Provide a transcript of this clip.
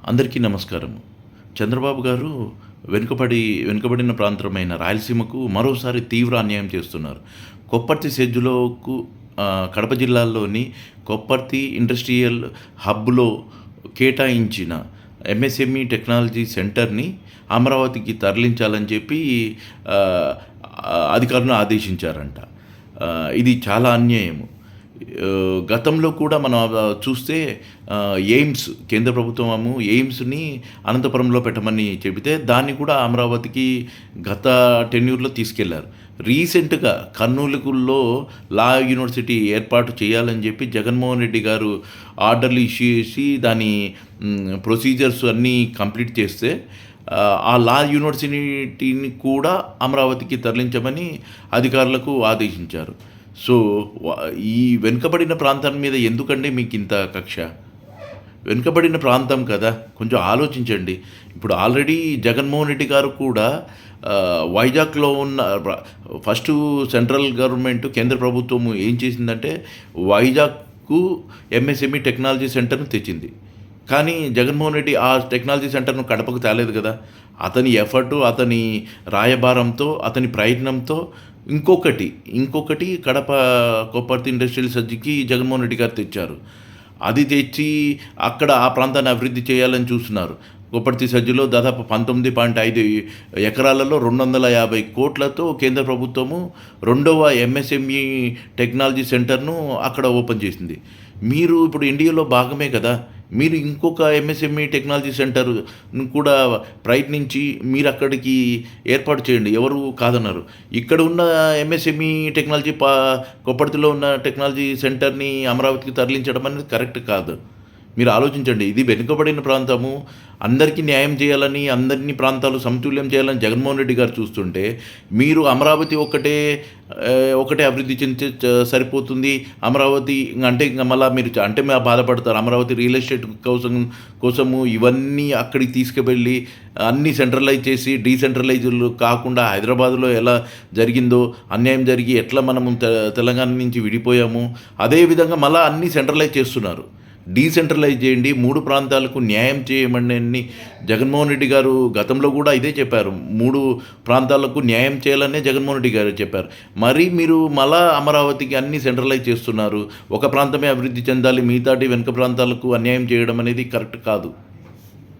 అందరికీ నమస్కారము. చంద్రబాబు గారు వెనుకబడిన ప్రాంతమైన రాయలసీమకు మరోసారి తీవ్ర అన్యాయం చేస్తున్నారు. కొప్పర్తి సెజ్జులోకు కడప జిల్లాలోని కొప్పర్తి ఇండస్ట్రియల్ హబ్‌లో కేటాయించిన ఎంఎస్ఎంఈ టెక్నాలజీ సెంటర్‌ని అమరావతికి తరలించాలని చెప్పి ఆహ్, అధికారులను ఆదేశించారంట. ఇది చాలా అన్యాయము. గతంలో కూడా మనం చూస్తే ఎయిమ్స్ కేంద్ర ప్రభుత్వము ఎయిమ్స్‌ని అనంతపురంలో పెట్టమని చెబితే దాన్ని కూడా అమరావతికి గత టెన్యూర్‌లో తీసుకెళ్లారు. రీసెంట్‌గా కర్నూలులో లా యూనివర్సిటీ ఏర్పాటు చేయాలని చెప్పి జగన్మోహన్ రెడ్డి గారు ఆర్డర్‌లు ఇష్యూ చేసి దాని ప్రొసీజర్స్ అన్నీ కంప్లీట్ చేస్తే ఆ లా యూనివర్సిటీని కూడా అమరావతికి తరలించమని అధికారులకు ఆదేశించారు. సో, ఈ వెనుకబడిన ప్రాంతం మీద ఎందుకండి మీకింత కక్ష? వెనుకబడిన ప్రాంతం కదా! కొంచెం ఆలోచించండి. ఇప్పుడు ఆల్రెడీ జగన్మోహన్ రెడ్డి గారు కూడా వైజాగ్‌లో ఉన్న ఫస్టు సెంట్రల్ గవర్నమెంట్ కేంద్ర ప్రభుత్వం ఏం చేసిందంటే వైజాగ్‌కు ఎంఎస్ఎంఈ టెక్నాలజీ సెంటర్‌ను తెచ్చింది. కానీ జగన్మోహన్ రెడ్డి ఆ టెక్నాలజీ సెంటర్‌ను కడపకు తేలేదు కదా! అతని ఎఫర్టు, అతని రాయబారంతో, అతని ప్రయత్నంతో ఇంకొకటి కడప కొప్పర్తి ఇండస్ట్రియల్ సర్జికి జగన్మోహన్ రెడ్డి గారు తెచ్చారు. అది తెచ్చి అక్కడ ఆ ప్రాంతాన్ని అభివృద్ధి చేయాలని చూస్తున్నారు. కొప్పర్తి సజ్జలో దాదాపు 19.5 ఎకరాలలో 250 కోట్లతో కేంద్ర ప్రభుత్వము రెండవ ఎంఎస్ఎంఈ టెక్నాలజీ సెంటర్‌ను అక్కడ ఓపెన్ చేసింది. మీరు ఇప్పుడు ఇండియాలో భాగమే కదా! మీరు ఇంకొక ఎంఎస్ఎంఈ టెక్నాలజీ సెంటర్‌ను కూడా ప్రయత్నించి మీరు అక్కడికి ఏర్పాటు చేయండి. ఎవరు కాదన్నారు. ఇక్కడ ఉన్న ఎంఎస్ఎంఈ టెక్నాలజీ కొప్పర్తిలో ఉన్న టెక్నాలజీ సెంటర్‌ని అమరావతికి తరలించడం అనేది కరెక్ట్ కాదు. మీరు ఆలోచించండి. ఇది వెనుకబడిన ప్రాంతము. అందరికీ న్యాయం చేయాలని, అందరిని ప్రాంతాలు సమతుల్యం చేయాలని జగన్మోహన్ రెడ్డి గారు చూస్తుంటే, మీరు అమరావతి ఒకటే అభివృద్ధి చెందితే సరిపోతుంది. అమరావతి ఇంక మళ్ళా మీరు బాధపడతారు. అమరావతి రియల్ ఎస్టేట్ కోసము ఇవన్నీ అక్కడికి తీసుకువెళ్ళి అన్నీ సెంట్రలైజ్ చేసి డీసెంట్రలైజ్డ్ కాకుండా హైదరాబాద్‌లో ఎలా జరిగిందో అన్యాయం జరిగి ఎట్లా మనము తెలంగాణ నుంచి విడిపోయాము. అదే విధంగా మళ్ళా అన్నీ సెంట్రలైజ్ చేస్తున్నారు. డీసెంట్రలైజ్ చేయండి. 3 ప్రాంతాలకు న్యాయం చేయమని జగన్మోహన్ రెడ్డి గారు గతంలో కూడా ఇదే చెప్పారు. 3 ప్రాంతాలకు న్యాయం చేయాలనే జగన్మోహన్ రెడ్డి గారు చెప్పారు. మరి మీరు మళ్ళా అమరావతికి అన్నీ సెంట్రలైజ్ చేస్తున్నారు. ఒక ప్రాంతమే అభివృద్ధి చెందాలి. మిగతాటి వెనుక ప్రాంతాలకు అన్యాయం చేయడం అనేది కరెక్ట్ కాదు.